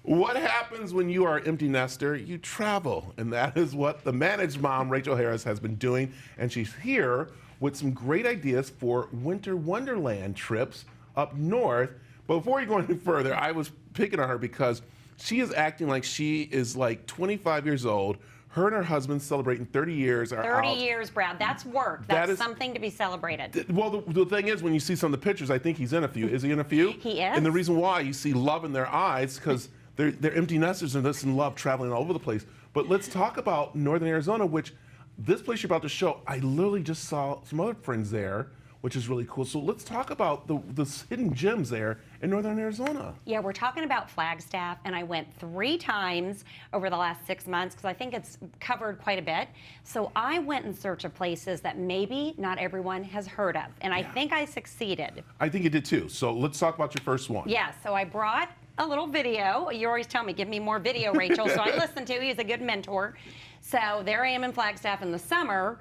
What happens when you are an empty nester? You travel, and that is what the managed mom, Rachel Harris, has been doing, and she's here with some great ideas for winter wonderland trips up north. But before you go any further, I was picking on her because she is acting like she is like 25 years old. Her and her husband celebrating 30 years. 30 years, Brad. That's work. That's something to be celebrated. Well, the thing is, when you see some of the pictures, I think he's in a few. Is he in a few? He is. And the reason why, you see love in their eyes because they're empty nesters and just in love traveling all over the place. But let's talk about Northern Arizona, which this place you're about to show, I literally just saw some other friends there, which is really cool. So let's talk about the hidden gems there in Northern Arizona. Yeah, we're talking about Flagstaff, and I went 3 times over the last 6 months because I think it's covered quite a bit. So I went in search of places that maybe not everyone has heard of, and I think I succeeded. I think you did too. So let's talk about your first one. Yeah, so I brought a little video. You always tell me, give me more video, Rachel, so I listen to. He's a good mentor. So there I am in Flagstaff in the summer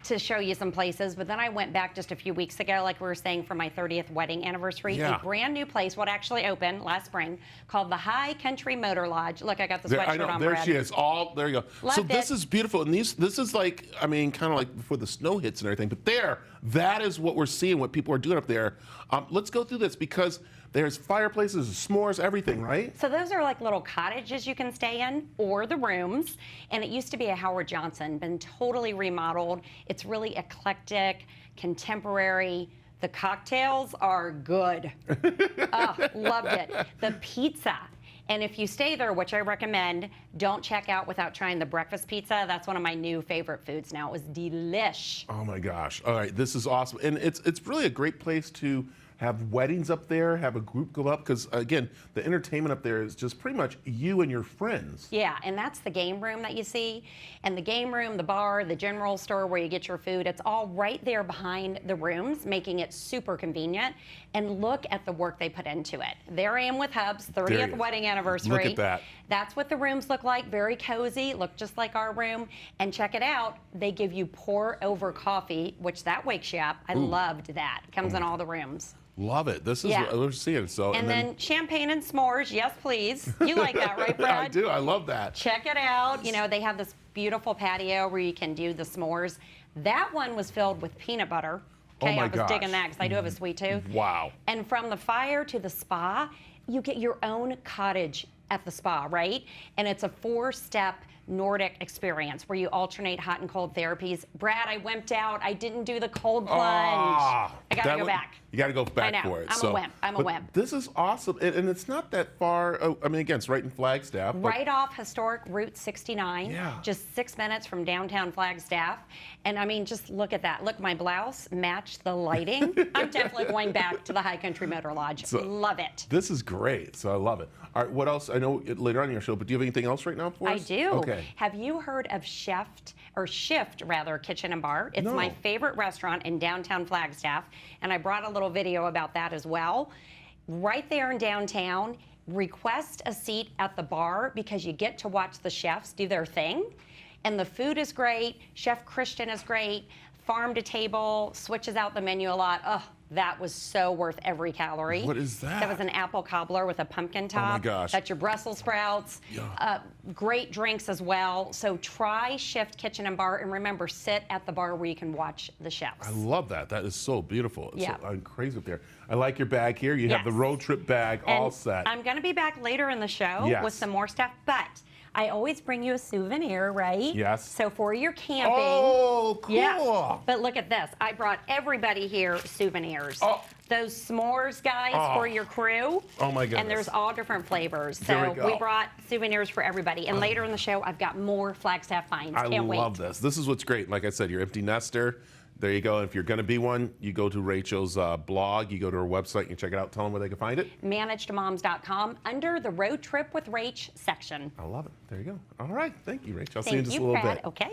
to show you some places, but then I went back just a few weeks ago, like we were saying, for my 30th wedding anniversary. Yeah. A brand new place, what actually opened last spring, called the High Country Motor Lodge. Look, I got the sweatshirt on, there Brad. she is. There you go. Loved so this it. is beautiful, and this is like, I mean, kind of like before the snow hits and everything. But that is what we're seeing, what people are doing up there. Let's go through this because there's fireplaces, s'mores, everything, right? So those are like little cottages you can stay in, or the rooms. And it used to be a Howard Johnson, been totally remodeled. It's really eclectic, contemporary. The cocktails are good. Oh, loved it. The pizza. And if you stay there, which I recommend, don't check out without trying the breakfast pizza. That's one of my new favorite foods now. It was delish. Oh my gosh. All right, this is awesome. And it's really a great place to have weddings up there, have a group go up, because again, the entertainment up there is just pretty much you and your friends. Yeah, and that's the game room that you see. And the game room, the bar, the general store where you get your food, it's all right there behind the rooms, making it super convenient. And look at the work they put into it. There I am with Hub's 30th wedding anniversary. Look at that. That's what the rooms look like, very cozy, look just like our room. And check it out, they give you pour over coffee, which that wakes you up. I loved that. It comes in all the rooms. Love it. This is what we're seeing. So, and then champagne and s'mores, yes please. You like that, right, Brad? I do. I love that. Check it out. You know, they have this beautiful patio where you can do the s'mores. That one was filled with peanut butter. Okay, I was digging that because I do have a sweet tooth. Wow. And from the fire to the spa, you get your own cottage at the spa, right? And it's a 4-step Nordic experience where you alternate hot and cold therapies. Brad, I wimped out. I didn't do the cold plunge. I got to go back. You got to go back for it. I'm a wimp. I'm a wimp. This is awesome. And it's not that far. I mean, again, it's right in Flagstaff. Right off historic Route 69. Yeah. Just 6 minutes from downtown Flagstaff. And I mean, just look at that. Look, my blouse matched the lighting. I'm definitely going back to the High Country Motor Lodge. Love it. This is great. So I love it. All right, what else? I know later on in your show, but do you have anything else right now for us? I do. Okay. Have you heard of Shift Kitchen and Bar? It's No. my favorite restaurant in downtown Flagstaff, and I brought a little video about that as well. Right there in downtown, request a seat at the bar because you get to watch the chefs do their thing. And the food is great. Chef Christian is great. Farm to table, switches out the menu a lot. Oh, that was so worth every calorie. What is that? That was an apple cobbler with a pumpkin top. Oh my gosh. That's your Brussels sprouts. Yeah. Great drinks as well. So try Shift Kitchen and Bar, and remember, sit at the bar where you can watch the chefs. I love that. That is so beautiful. Yeah. I'm crazy up there. I like your bag here. You have the road trip bag all set. I'm going to be back later in the show Yes. with some more stuff, but I always bring you a souvenir, right? Yes. So for your camping. Oh, cool. Yeah. But look at this. I brought everybody here souvenirs. Oh. Those s'mores, guys, for your crew. Oh, my goodness. And there's all different flavors. There So we go. we brought souvenirs for everybody. And later in the show, I've got more Flagstaff finds. Can't wait. I love this. This is what's great. Like I said, you're empty nester. There you go. If you're going to be one, you go to Rachel's blog. You go to her website. You check it out. Tell them where they can find it. managedmoms.com under the Road Trip with Rach section. I love it. There you go. All right. Thank you, Rachel. I'll see Thank you in just you, a little Brad. bit. Okay.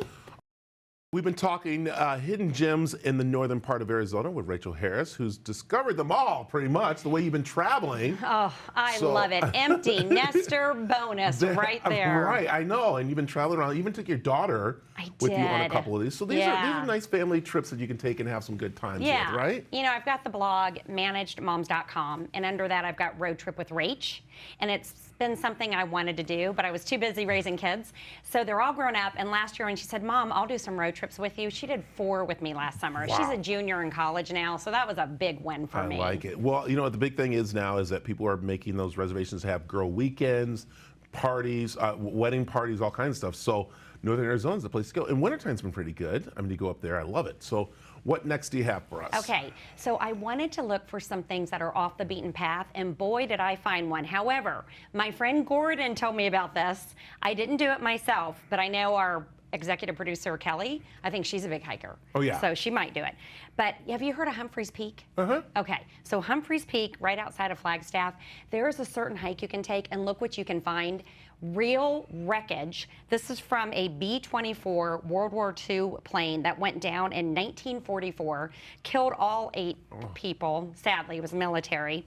We've been talking hidden gems in the northern part of Arizona with Rachel Harris, who's discovered them all pretty much the way you've been traveling. Oh, I love it. Empty nester bonus right there. Right, I know. And you've been traveling around. You even took your daughter with you on a couple of these. So these are nice family trips that you can take and have some good times with, right? You know, I've got the blog, managedmoms.com, and under that I've got Road Trip with Rach, and it's been something I wanted to do, but I was too busy raising kids. So they're all grown up, and last year when she said, Mom, I'll do some road trips with you, she did 4 with me last summer. Wow. She's a junior in college now, so that was a big win for me. I like it. Well, you know what the big thing is now is that people are making those reservations to have girl weekends, parties, wedding parties, all kinds of stuff. So Northern Arizona is the place to go. And wintertime's been pretty good. I mean, you go up there, I love it. So what next do you have for us? Okay, so I wanted to look for some things that are off the beaten path, and boy, did I find one. However, my friend Gordon told me about this. I didn't do it myself, but I know our executive producer, Kelly, I think she's a big hiker. Oh, yeah. So she might do it. But have you heard of Humphreys Peak? Uh-huh. Okay, so Humphreys Peak, right outside of Flagstaff, there is a certain hike you can take, and look what you can find. Real wreckage. This is from a B-24 World War II plane that went down in 1944, killed all 8 people. Sadly, it was military.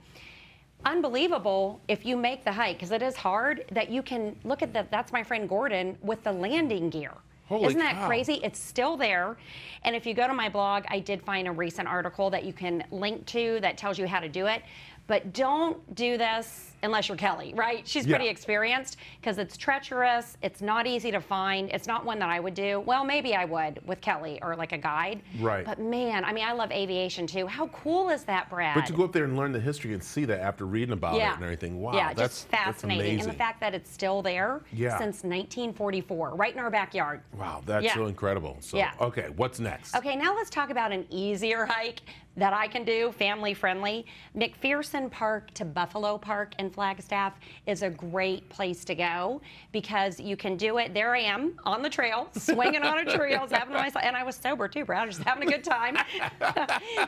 Unbelievable if you make the hike, because it is hard, that you can look at that's my friend Gordon with the landing gear. Holy Isn't that cow. crazy? It's still there. And if you go to my blog, I did find a recent article that you can link to that tells you how to do it. But don't do this unless you're Kelly, right? She's pretty experienced, because it's treacherous. It's not easy to find. It's not one that I would do. Well, maybe I would with Kelly or like a guide. Right. But man, I mean, I love aviation too. How cool is that, Brad? But to go up there and learn the history and see that after reading about it Yeah. and everything, wow, Yeah, that's just fascinating. That's And the amazing. fact that it's still there Yeah. since 1944, right in our backyard. Wow, that's Yeah. so incredible. So, Yeah. okay, what's next? Okay, now let's talk about an easier hike that I can do, family friendly. McPherson Park to Buffalo Park in Flagstaff is a great place to go, because you can do it. There I am on the trail, swinging on a tree. I was having myself, and I was sober too, Brad. I was just having a good time.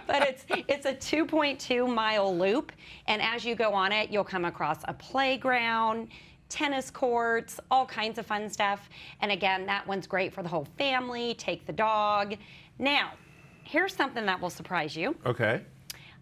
But it's a 2.2 mile loop, and as you go on it, you'll come across a playground, tennis courts, all kinds of fun stuff. And again, that one's great for the whole family. Take the dog. Now, here's something that will surprise you. Okay.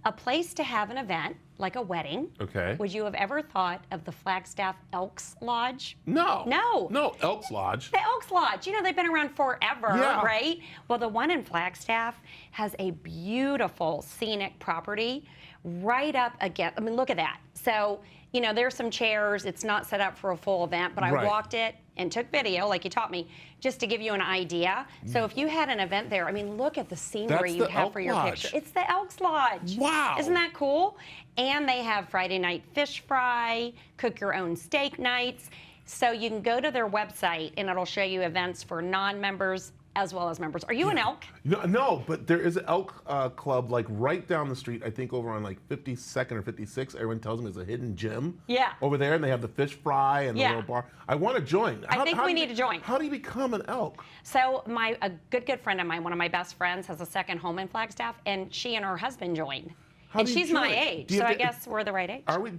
A place to have an event, like a wedding. Okay. Would you have ever thought of the Flagstaff Elks Lodge? No. No. No, Elks Lodge. The Elks Lodge, you know, they've been around forever, Yeah. right? Well, the one in Flagstaff has a beautiful scenic property right up against, I mean, look at that. So, you know, there's some chairs. It's not set up for a full event, but I Right. walked it and took video, like you taught me, just to give you an idea. So if you had an event there, I mean, look at the scenery That's you the have Elk for your Lodge. picture. It's the Elks Lodge. Wow. Isn't that cool? And they have Friday night fish fry, cook your own steak nights. So you can go to their website and it'll show you events for non-members as well as members. Are you an elk? No, but there is an elk club like right down the street, I think over on like 52nd or 56. Everyone tells me it's a hidden gym. Yeah. Over there, and they have the fish fry and the Yeah. little bar. I want to join. I think we do you- need to join. How do you become an elk? So a good friend of mine, one of my best friends, has a second home in Flagstaff, and she and her husband joined. How And do you she's my join? age, Do you so have I to- guess we're the right age. Are we?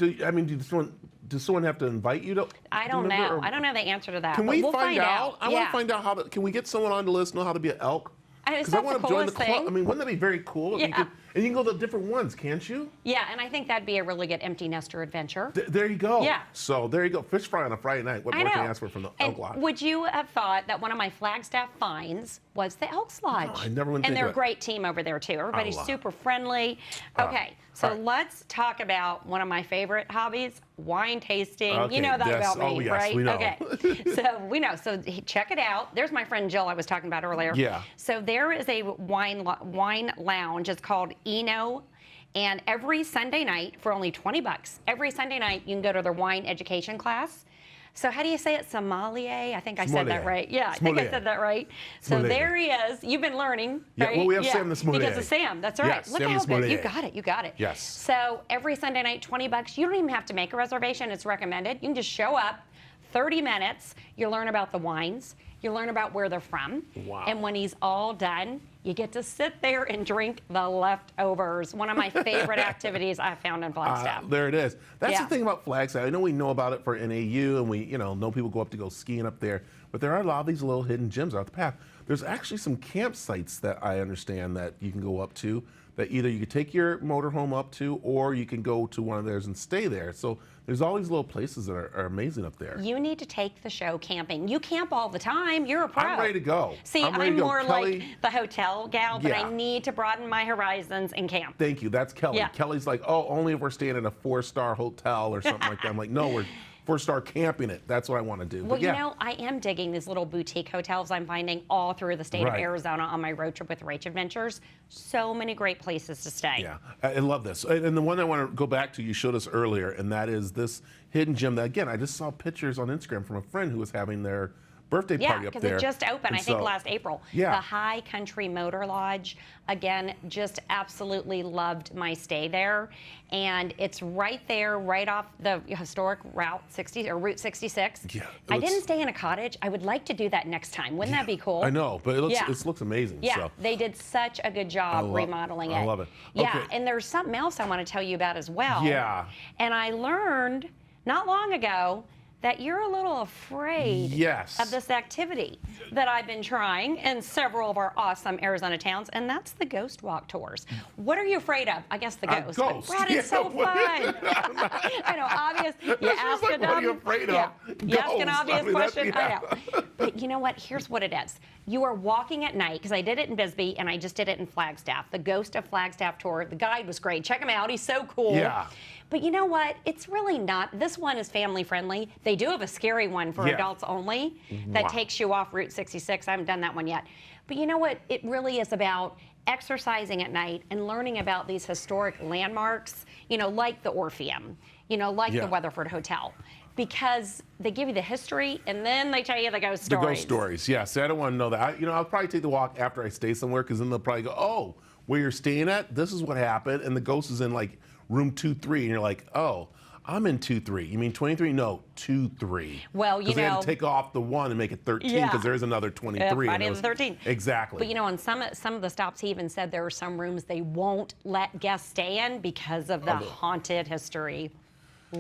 Does someone have to invite you to? I don't member, know. or- I don't know the answer to that. Can but we we'll find out? I want Yeah. to find out how to. Can we get someone on the list know how to be an elk? Isn't I that want the to join the coolest club. thing? I mean, wouldn't that be very cool? If you Yeah. could, and you can go to different ones, can't you? Yeah, and I think that'd be a really good empty nester adventure. There you go. Yeah. So there you go. Fish fry on a Friday night. What I more can know. you ask for from the And Elk Lodge? would you have thought that one of my Flagstaff finds was the Elks Lodge? I never would think And they're of a it. great team over there too. Everybody's love it. super friendly. Okay, so all right. let's talk about one of my favorite hobbies, wine tasting. Okay, You know that yes. about me, Oh, yes, right? we know. Okay, so we know. So check it out. There's my friend Jill I was talking about earlier. Yeah. So there is a wine lounge. It's called Eno. And every Sunday night, for only $20, every Sunday night you can go to their wine education class. So how do you say it? Sommelier? I think I said that Sommelier. right. Yeah, I think I Sommelier. said that right. So Sommelier. there he is. You've been learning, Yeah, right? well, we have Sam the sommelier. Because of Sam, that's right. Yes, Look Sam how the good. You sommelier. got it, you got it. Yes. So every Sunday night, $20. You don't even have to make a reservation. It's recommended. You can just show up, 30 minutes. You learn about the wines. You learn about where they're from. Wow. And when he's all done, you get to sit there and drink the leftovers. One of my favorite activities I found in Flagstaff. There it is. That's Yeah. the thing about Flagstaff. I know we know about it for NAU, and we know people go up to go skiing up there. But there are a lot of these little hidden gems out the path. There's actually some campsites that I understand that you can go up to. That either you could take your motorhome up to, or you can go to one of theirs and stay there. So there's all these little places that are amazing up there. You need to take the show camping. You camp all the time. You're a pro. I'm ready to go. See, I'm ready I'm to go. more Kelly- like the hotel gal, but Yeah. I need to broaden my horizons and camp. Thank you. That's Kelly. Yeah. Kelly's like, oh, only if we're staying in a 4-star hotel or something like that. I'm like, no, 4-star camping it. That's what I want to do. Well, But yeah. you know, I am digging these little boutique hotels I'm finding all through the state of Right. Arizona on my Road Trip with Rach adventures. So many great places to stay. Yeah, I love this. And the one I want to go back to, you showed us earlier, and that is this hidden gem that, again, I just saw pictures on Instagram from a friend who was having their birthday Yeah, party up because there. it just opened, And I think, so- last April. Yeah. The High Country Motor Lodge, again, just absolutely loved my stay there. And it's right there, right off the historic Route 66. Yeah, I didn't stay in a cottage. I would like to do that next time. Wouldn't that be cool? I know, but Yeah. it looks amazing. Yeah, So. they did such a good job remodeling it. I love it. Yeah, Okay. and there's something else I want to tell you about as well. Yeah. And I learned not long ago that you're a little afraid Yes. of this activity that I've been trying in several of our awesome Arizona towns, and that's the ghost walk tours. What are you afraid of? I guess the ghost. But Ghost. Brad, it's so Yeah. fun. I know, obvious. You That's ask just like, a what are you dumb, afraid yeah, of? you ask an Ghosts. obvious I mean, that's- question. yeah. I know. But you know what? Here's what it is. You are walking at night, because I did it in Bisbee and I just did it in Flagstaff. The Ghost of Flagstaff tour. The guide was great. Check him out. He's so cool. Yeah. But you know what? It's really not. This one is family friendly. They do have a scary one for Yeah. adults only that Wow. takes you off Route 66. I haven't done that one yet. But you know what? It really is about exercising at night and learning about these historic landmarks, you know, like the Orpheum, you know, like Yeah. the Weatherford Hotel. Because they give you the history and then they tell you the ghost The stories. ghost stories, yeah. See, I don't want to know that. I'll probably take the walk after I stay somewhere, because then they'll probably go, oh, where you're staying at, this is what happened, and the ghost is in like room 2-3, and you're like, oh, I'm in 2-3. You mean 23? No, 2-3. Well, you because they had know- to take off the 1 and make it 13, Yeah. because there is another 23. and Friday it the was- 13th. Exactly. But you know, on some of the stops, he even said there are some rooms they won't let guests stay in because of the haunted history.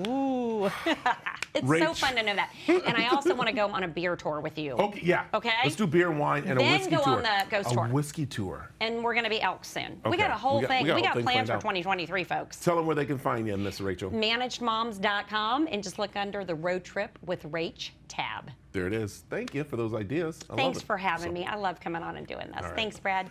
Ooh. It's so Rach. fun to know that. And I also want to go on a beer tour with you. Okay, yeah. Okay? Let's do beer and wine and Then a whiskey go tour. on the ghost tour. A whiskey tour. And we're going to be Elks soon. We Okay. got a whole thing. we got We a got whole thing plans planned for out. 2023, folks. Tell them where they can find you, Miss Rachel. Managedmoms.com and just look under the Road Trip with Rach tab. There it is. Thank you for those ideas. I love Thanks it. for having me. I love coming on and doing this. right. Thanks, Brad.